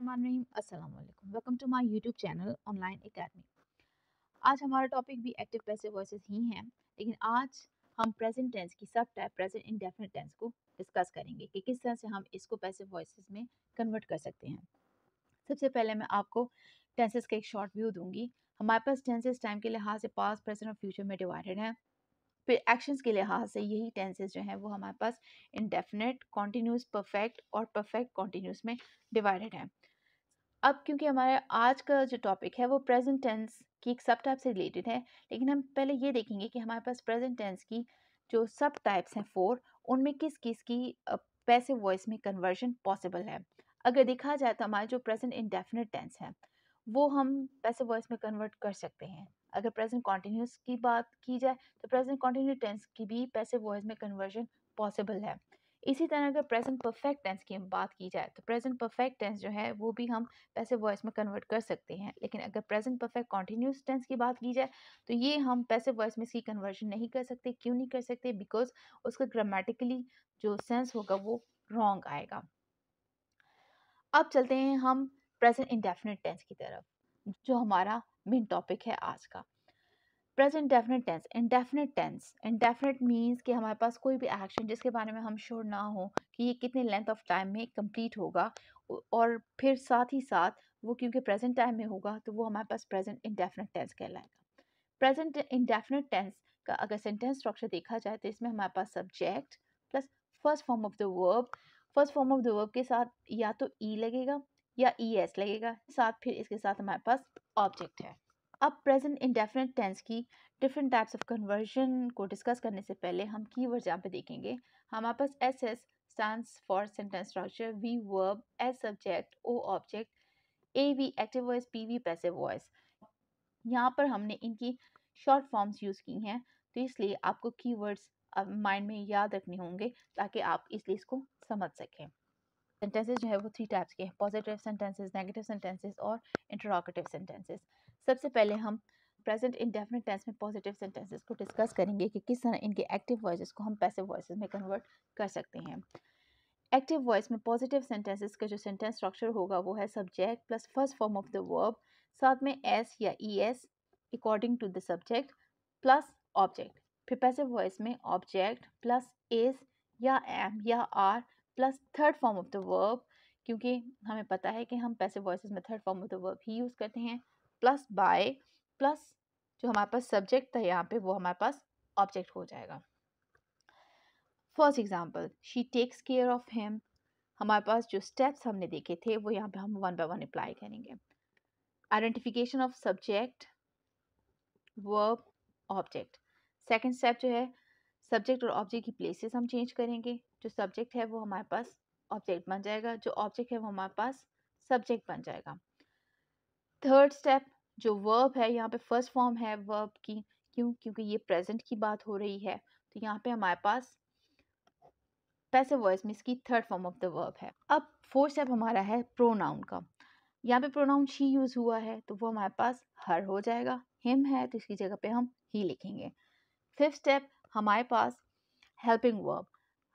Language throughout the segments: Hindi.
बिस्मिल्लाहिर्रहमानिर्रहीम। अस्सलाम वालेकुम। Welcome to my YouTube channel online academy. आज हमारा टॉपिक भी एक्टिव पैसिव वॉइसेस ही हैं, लेकिन आज हम प्रेजेंट टेंस की सब टाइप प्रेजेंट इंडेफिनिट टेंस को डिस्कस करेंगे कि किस तरह से हम इसको पैसिव वॉइसेस में कन्वर्ट कर सकते हैं। सबसे पहले मैं आपको टेंसेस का एक शॉर्ट व्यू दूंगी। हमारे पास टेंसेस टाइम के लिहाज से पास्ट, प्रेजेंट और फ्यूचर में डिवाइडेड हैं। फिर एक्शंस के लिहाज से यही टेंसेस जो हैं वो हमारे पास इंडेफिनिट, कॉन्टिन्यूस, परफेक्ट और परफेक्ट कॉन्टिन्यूस में डिवाइडेड हैं। अब क्योंकि हमारा आज का जो टॉपिक है वो प्रेजेंट टेंस की एक सब टाइप से रिलेटेड है, लेकिन हम पहले ये देखेंगे कि हमारे पास प्रेजेंट टेंस की जो सब टाइप्स हैं 4, उनमें किस किस की पैसिव वॉइस में कन्वर्जन पॉसिबल है। अगर देखा जाए तो हमारा जो प्रेजेंट इंडेफिनिट टेंस है वो हम पैसिव वॉइस में कन्वर्ट कर सकते हैं। अगर प्रेजेंट कॉन्टिन्यूस की बात की जाए तो प्रेजेंट कॉन्टिन्यूस टेंस की भी पैसिव वॉइस में कन्वर्जन पॉसिबल है। इसी तरह अगर प्रेजेंट परफेक्ट टेंस की हम बात की जाए तो प्रेजेंट परफेक्ट टेंस जो है वो भी हम पैसिव वॉइस में कन्वर्ट कर सकते हैं। लेकिन अगर प्रेजेंट परफेक्ट कॉन्टिन्यूस टेंस की बात की जाए तो ये हम पैसिव वॉइस में इसकी कन्वर्जन नहीं कर सकते। क्यों नहीं कर सकते? बिकॉज उसका ग्रामेटिकली जो सेंस होगा वो रॉन्ग आएगा। अब चलते हैं हम प्रेजेंट इंडेफिनिट टेंस की तरफ, जो हमारा मेन टॉपिक है आज का। Present indefinite tense indefinite means कि हमारे पास कोई भी एक्शन जिसके बारे में हम श्योर ना हो कि ये कितने लेंथ ऑफ टाइम में कंप्लीट होगा, और फिर साथ ही साथ वो क्योंकि प्रेजेंट टाइम में होगा तो वो हमारे पास प्रेजेंट इंडेफिनिट टेंस कहलाएगा। प्रेजेंट इंडेफिनिट टेंस का अगर सेंटेंस स्ट्रक्चर देखा जाए तो इसमें हमारे पास subject plus first form of the verb, first form of the verb के साथ या तो ई लगेगा या ई एस लगेगा, साथ फिर इसके साथ हमारे पास ऑब्जेक्ट है। अब प्रेजेंट इंडेफिनिट टेंस की डिफरेंट टाइप्स ऑफ कन्वर्जन को डिस्कस करने से पहले हम कीवर्ड्स यहाँ पे देखेंगे। हमारे पास S S stands for sentence structure, V verb, S subject, O object, A V active voice, P V passive voice. यहाँ पर हमने इनकी शॉर्ट फॉर्म्स यूज़ की हैं, तो इसलिए आपको कीवर्ड्स माइंड में याद रखने होंगे ताकि आप इसलिए इसको समझ सकें। सेंटेंसेस जो है वो 3 टाइप्स के हैं: पॉजिटिव सेंटेंसेस, नेगेटिव सेंटेंसेस और इंटरोगेटिव सेंटेंसेस। सबसे पहले हम प्रेजेंट इंडेफिनिट टेंस में पॉजिटिव सेंटेंसेस को डिस्कस करेंगे कि किस तरह इनके एक्टिव वॉइसेस को हम पैसिव वॉइसेस में कन्वर्ट कर सकते हैं। एक्टिव वॉइस में पॉजिटिव सेंटेंसेस का जो सेंटेंस स्ट्रक्चर होगा वो है subject plus first form of the verb, साथ में एस या E S according to the subject plus object. फिर पैसिव वॉइस में ऑब्जेक्ट प्लस इज या एम या are plus third form of the verb, क्योंकि हमें पता है कि हम पैसिव वॉइसेस में third form of the verb ही यूज़ करते हैं, प्लस बाय, प्लस जो हमारे पास सब्जेक्ट था यहाँ पे वो हमारे पास ऑब्जेक्ट हो जाएगा। First example, she takes care of him. हमारे पास जो स्टेप्स हमने देखे थे वो यहाँ पे हम वन बाय वन अप्लाई करेंगे। Identification of subject, verb, object. Second step जो है सब्जेक्ट और ऑब्जेक्ट की प्लेसेस हम चेंज करेंगे। जो सब्जेक्ट है वो हमारे पास ऑब्जेक्ट बन जाएगा, जो ऑब्जेक्ट है वो हमारे पास सब्जेक्ट बन जाएगा। थर्ड स्टेप जो वर्ब है, यहाँ पे फर्स्ट फॉर्म है वर्ब की, क्योंकि ये प्रेजेंट की बात हो रही है, तो यहाँ पे हमारे पास पैसिव वॉइस में इसकी third form of the verb है। अब फोर्थ स्टेप हमारा है प्रोनाउन का। यहाँ पे प्रोनाउन शी यूज हुआ है तो वो हमारे पास हर हो जाएगा, हिम है तो इसकी जगह पे हम ही लिखेंगे। फिफ्थ स्टेप हमारे पास हेल्पिंग वर्ब।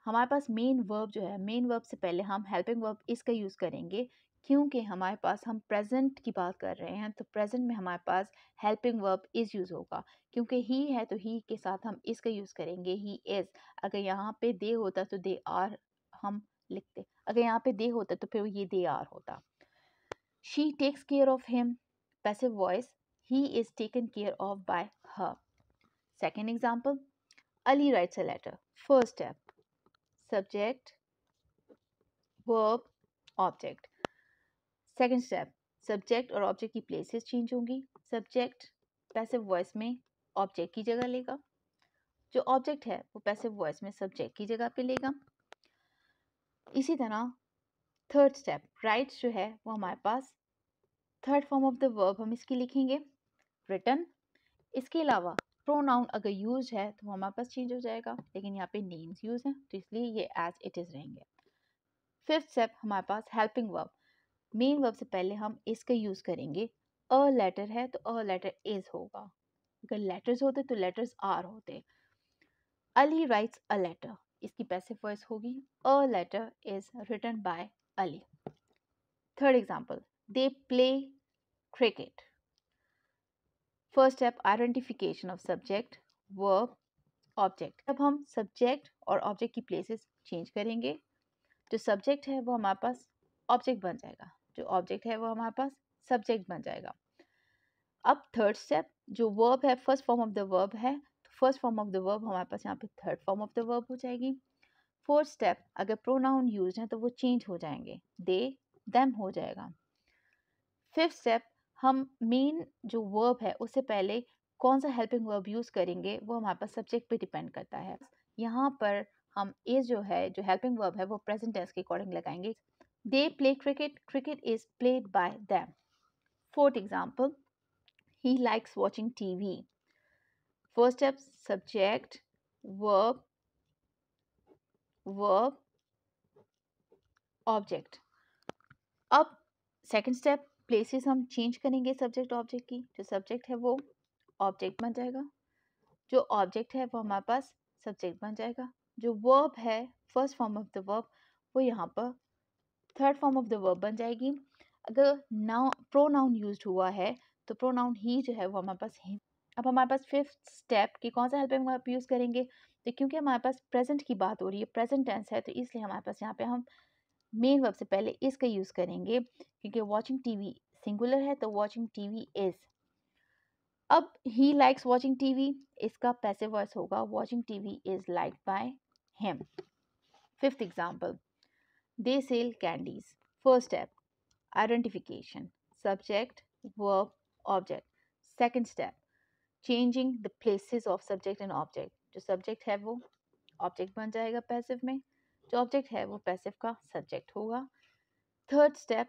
हमारे पास मेन वर्ब जो है, मेन वर्ब से पहले हम हेल्पिंग वर्ब इसका यूज़ करेंगे, क्योंकि हमारे पास हम प्रेजेंट की बात कर रहे हैं तो प्रेजेंट में हमारे पास हेल्पिंग वर्ब इज़ यूज़ होगा। क्योंकि ही है तो ही के साथ हम इसका यूज़ करेंगे, ही इज़। अगर यहाँ पे दे होता तो दे आर हम लिखते, अगर यहाँ पे दे होता तो फिर ये दे आर होता। She takes care of him, passive voice, he is taken care of by her. Second example, Ali writes a letter. First step, subject, verb, object. Second step, subject और object की places change होंगी। Subject passive voice में object की जगह लेगा, जो object है वो passive voice में subject की जगह पे लेगा। इसी तरह थर्ड स्टेप राइट्स जो है वो हमारे पास third form of the verb हम इसकी लिखेंगे, written। इसके अलावा प्रोनाउन अगर यूज है तो वो हमारे पास चेंज हो जाएगा, लेकिन यहाँ पे नेम्स यूज है तो इसलिए ये एज इट इज रहेंगे। फिफ्थ स्टेप हमारे पास हेल्पिंग वर्ब। मेन वर्ब से पहले हम इसका यूज करेंगे। अ लेटर है तो अ लेटर इज होगा, अगर लेटर्स होते तो लेटर्स आर होते। अली राइट्स अ लेटर, इसकी पैसिव वॉइस होगी a letter is written by Ali. Third example, they play cricket. First step, identification of subject, verb, object. अब हम सब्जेक्ट और ऑब्जेक्ट की प्लेसेस चेंज करेंगे। जो सब्जेक्ट है वो हमारे पास ऑब्जेक्ट बन जाएगा, जो ऑब्जेक्ट है वो हमारे पास सब्जेक्ट बन जाएगा। अब थर्ड स्टेप, जो वर्ब है, first form of the verb है, तो first form of the verb हमारे पास यहाँ पे third form of the verb हो जाएगी। फोर्थ स्टेप, अगर प्रोनाउन यूज है तो वो चेंज हो जाएंगे, दे देम हो जाएगा। फिफ्थ स्टेप, हम मेन जो वर्ब है उससे पहले कौन सा हेल्पिंग वर्ब यूज करेंगे वो हमारे पास सब्जेक्ट पे डिपेंड करता है। यहाँ पर हम इज जो है, जो हेल्पिंग वर्ब है वो प्रेजेंट टेंस के अकॉर्डिंग लगाएंगे। दे play cricket, cricket is played by them. Fourth example, he likes watching TV. First step, subject, verb, verb, object. अब सेकंड स्टेप, प्लेसेस हम चेंज करेंगे सब्जेक्ट ऑब्जेक्ट की। जो सब्जेक्ट है वो ऑब्जेक्ट बन जाएगा, जो ऑब्जेक्ट है वो हमारे पास सब्जेक्ट बन जाएगा। जो वर्ब है, first form of the verb, वो यहाँ पर third form of the verb बन जाएगी। अगर नाउन प्रोनाउन यूज्ड हुआ है तो प्रोनाउन ही जो है वो हमारे पास ही। अब हमारे पास फिफ्थ स्टेप की कौन सा हेल्पिंग वर्ब यूज करेंगे, तो क्योंकि हमारे पास प्रेजेंट की बात हो रही है, प्रेजेंट टेंस है, तो इसलिए हमारे पास यहाँ पे हम मेन वर्ब से पहले इसका यूज करेंगे। क्योंकि वॉचिंग टीवी सिंगुलर है तो वॉचिंग टीवी इज। अब ही लाइक्स वॉचिंग टीवी, इसका पैसिव वॉइस होगा watching TV is liked by him. Fifth example, they sell candies. First step, identification, subject, verb, object. Second step, changing the places of subject and object. जो subject है वो object बन जाएगा passive में, जो object है वो passive का subject होगा। Third step,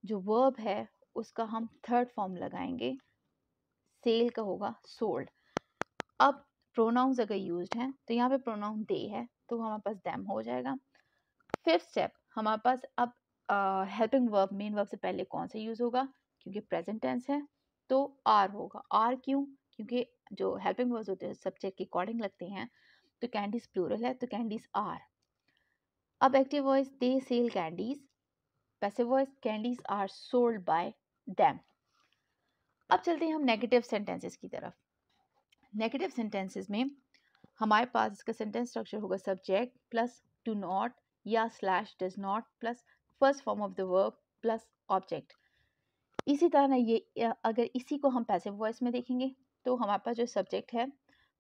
जो verb है उसका हम third form लगाएंगे, sale का होगा sold। अब pronouns अगर used हैं तो यहाँ पे pronoun they है तो हमारे पास them हो जाएगा। फिफ्थ स्टेप, हमारे पास अब हेल्पिंग वर्ब मेन वर्ब से पहले कौन सा यूज होगा, क्योंकि प्रेजेंट टेंस है तो आर होगा। आर क्यों, क्योंकि जो हेल्पिंग वर्ब्स होते हैं सब्जेक्ट के अकॉर्डिंग लगते हैं, तो कैंडीज प्लूरल है तो कैंडीज आर। अब active voice, they sell candies. Passive voice, candies are sold by them. अब चलते हैं हम नेगेटिव सेंटेंसेस की तरफ। नेगेटिव सेंटेंसेस में हमारे पास इसका सेंटेंस स्ट्रक्चर होगा सब्जेक्ट प्लस डू नॉट या slash does not plus first form of the verb plus object. इसी तरह ये अगर इसी को हम पैसिव वॉइस में देखेंगे तो हमारे पास जो सब्जेक्ट है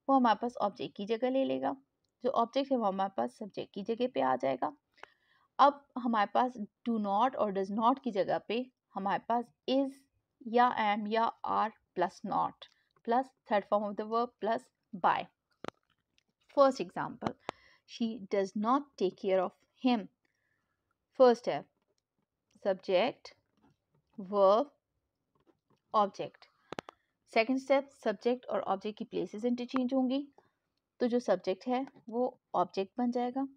वो हमारे पास ऑब्जेक्ट की जगह ले लेगा, जो ऑब्जेक्ट है वो हमारे पास सब्जेक्ट की जगह पे आ जाएगा। अब हमारे पास डू नॉट और डज नॉट की जगह पे हमारे पास इज या एम या are plus not plus third form of the verb plus by. First example, she does not take care of him. First step, subject, verb, object. Second step, subject और object की places interchange होंगी, तो जो subject है वो object बन जाएगा,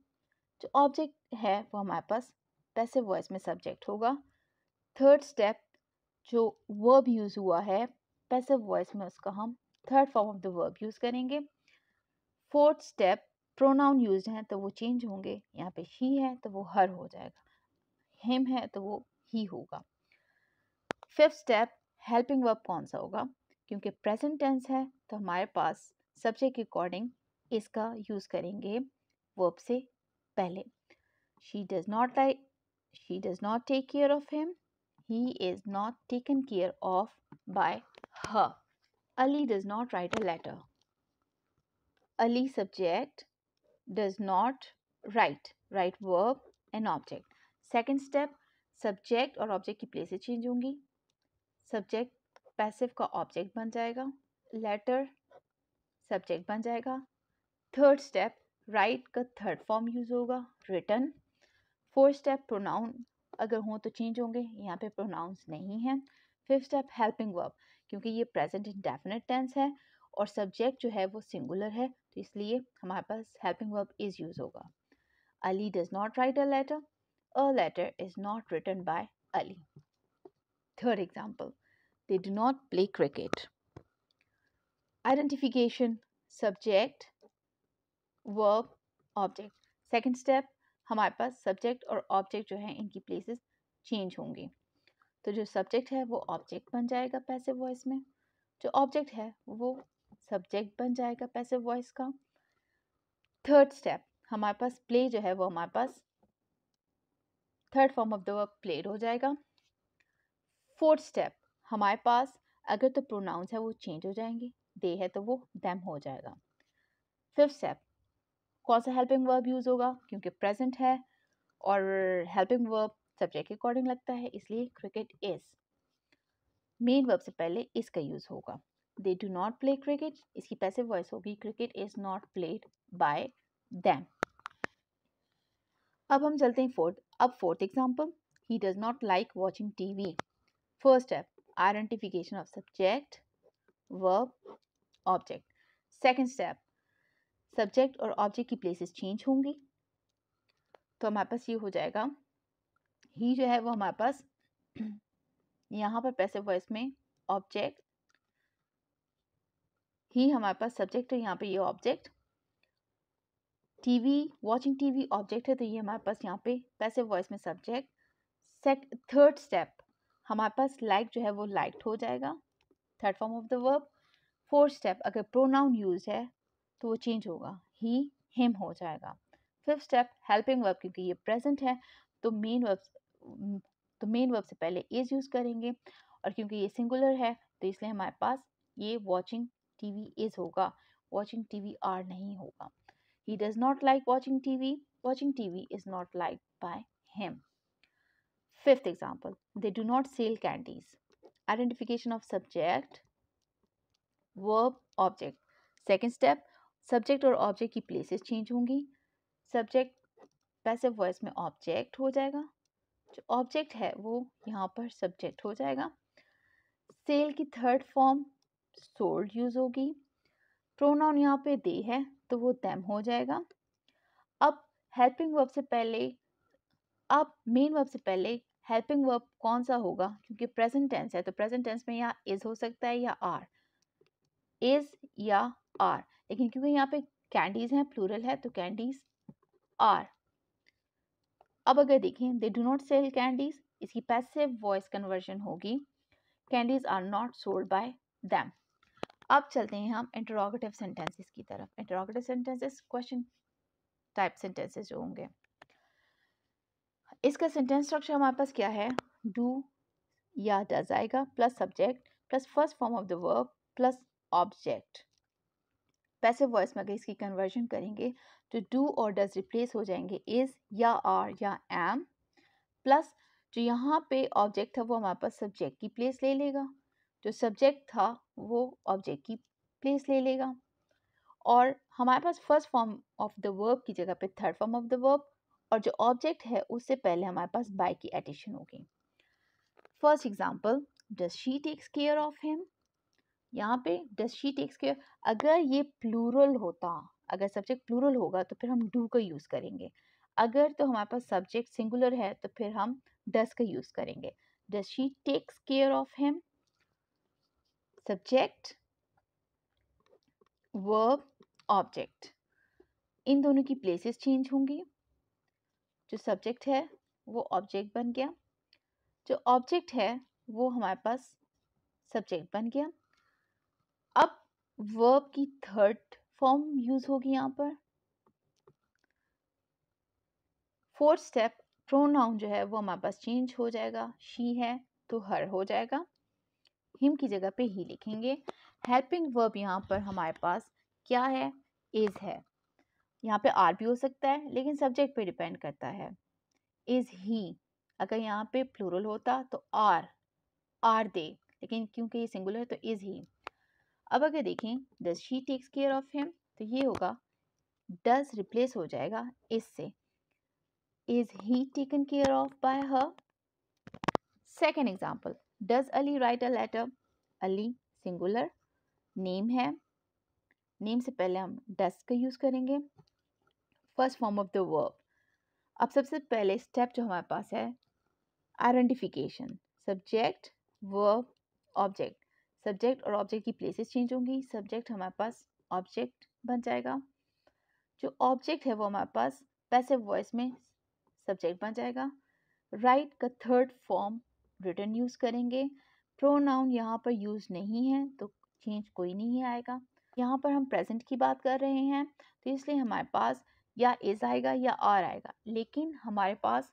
जो object है वो हमारे पास passive voice में subject होगा। Third step, जो verb use हुआ है passive voice में उसका हम third form of the verb use करेंगे। फोर्थ स्टेप, प्रोनाउन यूज हैं तो वो चेंज होंगे, यहाँ पे ही है तो वो हर हो जाएगा, हिम है तो वो ही होगा। फिफ्थ स्टेप, हेल्पिंग वर्ब कौन सा होगा, क्योंकि प्रेजेंट टेंस है तो हमारे पास सब्जेक्ट के अकॉर्डिंग इसका यूज करेंगे वर्ब से पहले। She does not take care of him, he is not taken care of by her. Ali does not write a letter. Ali subject, does not write, write verb and object. Second step, subject और object की places change होंगी, subject passive का object बन जाएगा, letter subject बन जाएगा। Third step, write का third form use होगा, written। Fourth step, pronoun अगर हो तो change होंगे, यहाँ पे pronouns नहीं है। Fifth step, helping verb, क्योंकि ये present indefinite tense है और सब्जेक्ट जो है वो सिंगुलर है तो इसलिए हमारे पास हेल्पिंग वर्ब इज यूज होगा। Ali does not write a letter is not written by Ali. Third example, they do not play cricket. Identification, subject, verb, object. Second step, हमारे पास सब्जेक्ट और ऑब्जेक्ट जो है इनकी प्लेसेस चेंज होंगे। तो जो सब्जेक्ट है वो ऑब्जेक्ट बन जाएगा पैसिव वॉइस में, जो ऑब्जेक्ट है वो सब्जेक्ट बन जाएगा पैसिव वॉइस का। थर्ड स्टेप हमारे पास प्ले जो है वो हमारे पास third form of the verb played हो जाएगा। फोर्थ स्टेप हमारे पास अगर तो प्रोनाउंस है वो चेंज हो जाएंगे, दे है तो वो देम हो जाएगा। फिफ्थ स्टेप कौन सा हेल्पिंग वर्ब यूज होगा, क्योंकि प्रेजेंट है और हेल्पिंग वर्ब सब्जेक्ट के अकॉर्डिंग लगता है, इसलिए क्रिकेट इज। मेन वर्ब से पहले इसका यूज होगा। दे डू नॉट प्ले क्रिकेट, इसकी पैसिव वॉइस होगी cricket is not played by them. अब हम चलते हैं fourth example, he does not like watching TV. First step identification of subject verb object. Second step subject और ऑब्जेक्ट की प्लेसेस चेंज होंगी, तो हमारे पास ये हो जाएगा ही जो है वो हमारे पास यहाँ पर पैसिव वॉइस में ऑब्जेक्ट, ही हमारे पास सब्जेक्ट है, यहाँ पे ये object. TV watching TV object है, तो ये हमारे पास यहाँ पे पैसिव वॉइस में सब्जेक्ट। थर्ड स्टेप हमारे पास लाइक जो है वो लाइक्ड हो जाएगा, third form of the verb. Fourth step अगर प्रोनाउन यूज है तो वो चेंज होगा, ही हिम हो जाएगा। फिफ्थ स्टेप हेल्पिंग वर्ब, क्योंकि ये प्रेजेंट है तो मेन वर्ब से पहले इज यूज करेंगे, और क्योंकि ये सिंगुलर है तो इसलिए हमारे पास ये वॉचिंग टीवी इज होगा, वॉचिंग टीवी आर नहीं होगा। He does not like watching TV, watching TV is not like by him. Fifth example they do not sell candies. Identification of subject verb object. Second step subject और ऑब्जेक्ट की प्लेसेस चेंज होंगी, सब्जेक्ट पैसिव वॉइस में ऑब्जेक्ट हो जाएगा, जो ऑब्जेक्ट है वो यहाँ पर सब्जेक्ट हो जाएगा। सेल की थर्ड फॉर्म सोल्ड यूज होगी, प्रोनाउन यहाँ पे दे है तो वो देम हो जाएगा। अब हेल्पिंग वर्ब से पहले, अब मेन वर्ब से पहले हेल्पिंग वर्ब कौन सा होगा, क्योंकि प्रेजेंट टेंस है तो प्रेजेंट टेंस में यहाँ इज हो सकता है या आर, इज या आर, लेकिन क्योंकि यहाँ पे कैंडीज हैं प्लूरल है तो कैंडीज आर। अब अगर देखें they do not sell candies, इसकी पैसिव वॉइस कन्वर्जन होगी candies are not sold by them. अब चलते हैं हम इंटरोगेटिव सेंटेंसेस की तरफ। Interrogative sentences question type sentences जो होंगे, इसका सेंटेंस स्ट्रक्चर हमारे पास क्या है, डू या डज आएगा plus subject plus first form of the verb plus object. Passive voice में अगर इसकी कन्वर्जन करेंगे तो डू और डज रिप्लेस हो जाएंगे इज या आर या एम, प्लस जो यहाँ पे ऑब्जेक्ट था वो हमारे पास सब्जेक्ट की प्लेस ले लेगा, जो सब्जेक्ट था वो ऑब्जेक्ट की प्लेस ले लेगा, और हमारे पास first form of the verb की जगह पे third form of the verb, और जो ऑब्जेक्ट है उससे पहले हमारे पास बाय की एडिशन होगी। First example does she takes care of him, यहाँ पे डज शी टेक्स केयर, अगर ये प्लूरल होता, अगर सब्जेक्ट प्लूरल होगा तो फिर हम डू का यूज करेंगे, अगर तो हमारे पास सब्जेक्ट सिंगुलर है तो फिर हम डज का यूज करेंगे। Does she takes care of him, subject verb object, इन दोनों की प्लेसेस चेंज होंगी, जो सब्जेक्ट है वो ऑब्जेक्ट बन गया, जो ऑब्जेक्ट है वो हमारे पास सब्जेक्ट बन गया। अब वर्ब की थर्ड फॉर्म यूज होगी यहाँ पर। फोर्थ स्टेप प्रोनाउन जो है वो हमारे पास चेंज हो जाएगा, शी है तो हर हो जाएगा, हिम की जगह पे ही लिखेंगे। हेल्पिंग वर्ब यहाँ पर हमारे पास क्या है, इज है, यहाँ पे आर भी हो सकता है लेकिन सब्जेक्ट पे डिपेंड करता है। इज ही, अगर यहाँ पे प्लूरल होता तो आर दे, लेकिन क्योंकि ये सिंगुलर है तो इज ही। अब अगर देखें does she takes care of him, तो ये होगा डज रिप्लेस हो जाएगा इज से, is he taken care of by her. Second example does Ali write a letter, Ali singular, name है, नेम से पहले हम डज का यूज करेंगे, first form of the verb. अब सबसे पहले स्टेप जो हमारे पास है identification, subject verb object, subject और ऑब्जेक्ट की प्लेसेस चेंज होंगी, सब्जेक्ट हमारे पास ऑब्जेक्ट बन जाएगा, जो ऑब्जेक्ट है वो हमारे पास पैसिव वॉइस में सब्जेक्ट बन जाएगा। राइट का थर्ड फॉर्म रिटन यूज़ करेंगे। प्रोनाउन यहाँ पर यूज़ नहीं है तो चेंज कोई नहीं आएगा। यहाँ पर हम प्रेजेंट की बात कर रहे हैं तो इसलिए हमारे पास या इज़ आएगा या आर आएगा, लेकिन हमारे पास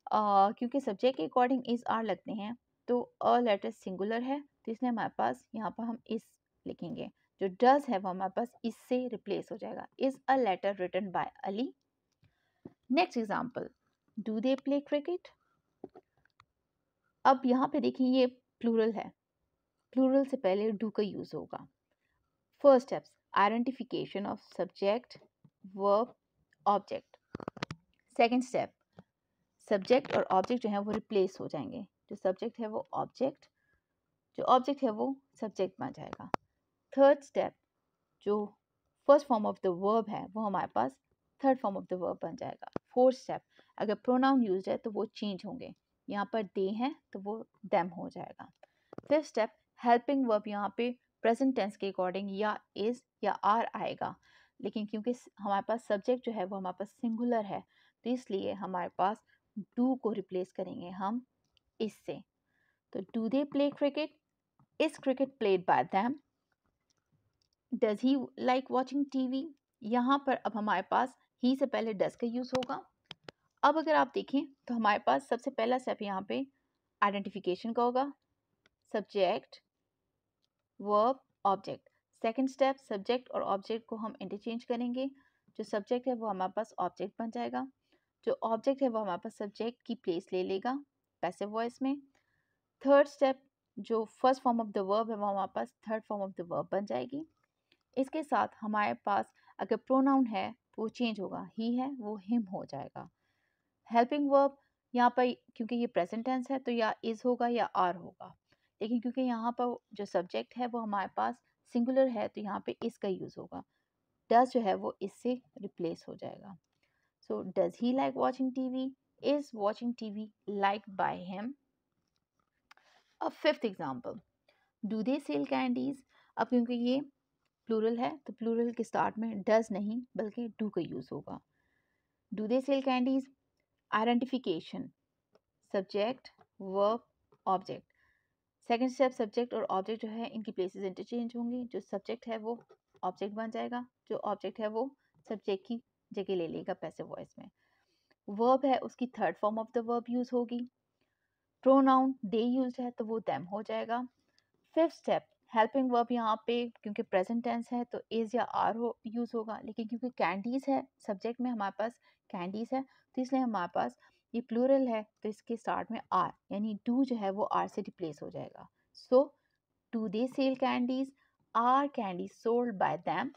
क्योंकि सब्जेक्ट के अकॉर्डिंग इज़ आर लगते हैं तो अ लेटर सिंगुलर है तो इसलिए हमारे पास यहाँ पर हम इस लिखेंगे। जो डज है वो हमारे पास इससे रिप्लेस हो जाएगा। Is a letter written by Ali. Next example, do they play cricket. अब यहाँ पे देखिए ये प्लूरल है, प्लूरल से पहले डू का यूज होगा। First steps, identification of subject verb object. Second step, subject और ऑब्जेक्ट जो है वो रिप्लेस हो जाएंगे। जो सब्जेक्ट है वो ऑब्जेक्ट, जो ऑब्जेक्ट है वो सब्जेक्ट बन जाएगा। थर्ड स्टेप, जो first form of the verb है वो हमारे पास third form of the verb बन जाएगा। फोर्थ स्टेप, अगर प्रोनाउन यूज है तो वो चेंज होंगे, यहाँ पर दे हैं तो वो देम हो जाएगा। फिफ्थ स्टेप, हेल्पिंग वर्ब यहाँ पे प्रेजेंट टेंस के अकॉर्डिंग या इज या आर आएगा, लेकिन क्योंकि हमारे पास सब्जेक्ट जो है वो हमारे पास सिंगुलर है तो इसलिए हमारे पास डू को रिप्लेस करेंगे हम इससे। तो do they play cricket, is cricket played by them, does he like watching TV. यहाँ पर अब हमारे पास ही से पहले डज का यूज होगा। अब अगर आप देखें तो हमारे पास सबसे पहला स्टेप यहाँ पे आइडेंटिफिकेशन का होगा, subject verb object. Second step, subject और ऑब्जेक्ट को हम इंटरचेंज करेंगे। जो सब्जेक्ट है वो हमारे पास ऑब्जेक्ट बन जाएगा, जो ऑब्जेक्ट है वो हमारे पास सब्जेक्ट की प्लेस ले लेगा पैसिव वॉइस में। थर्ड स्टेप, जो first form of the verb है वो हमारे पास third form of the verb बन जाएगी। इसके साथ हमारे पास अगर प्रोनाउन है तो वो चेंज होगा, ही है वो हिम हो जाएगा। हेल्पिंग वर्ब यहाँ पर क्योंकि ये प्रेजेंट टेंस है तो या इज होगा या आर होगा, लेकिन क्योंकि यहाँ पर जो सब्जेक्ट है वो हमारे पास सिंगुलर है तो यहाँ पे इसका यूज होगा। डज जो है वो इससे रिप्लेस हो जाएगा। So does he like watching TV, is watching TV like by him. अब fifth example, do they sell candies. अब क्योंकि ये प्लूरल है तो प्लूरल के स्टार्ट में डज नहीं बल्कि डू का यूज होगा। Do they sell candies, identification subject verb object. Second step, subject और ऑब्जेक्ट जो है इनकी प्लेसेस इंटरचेंज होंगी। जो सब्जेक्ट है वो ऑब्जेक्ट बन जाएगा, जो ऑब्जेक्ट है वो सब्जेक्ट की जगह ले लेगा पैसिव वॉइस में। वर्ब है उसकी third form of the verb use होगी। प्रोनाउन दे यूज है तो वो देम हो जाएगा। फिफ्थ स्टेप, हेल्पिंग वर्ब यहाँ पे क्योंकि प्रेजेंट टेंस है तो इज या आर हो यूज होगा, लेकिन क्योंकि कैंडीज है सब्जेक्ट में हमारे पास कैंडीज है तो इसलिए हमारे पास ये प्लूरल है तो इसके स्टार्ट में आर यानी डू जो है वो आर से रिप्लेस हो जाएगा। So do they sell candies, are candies sold by them.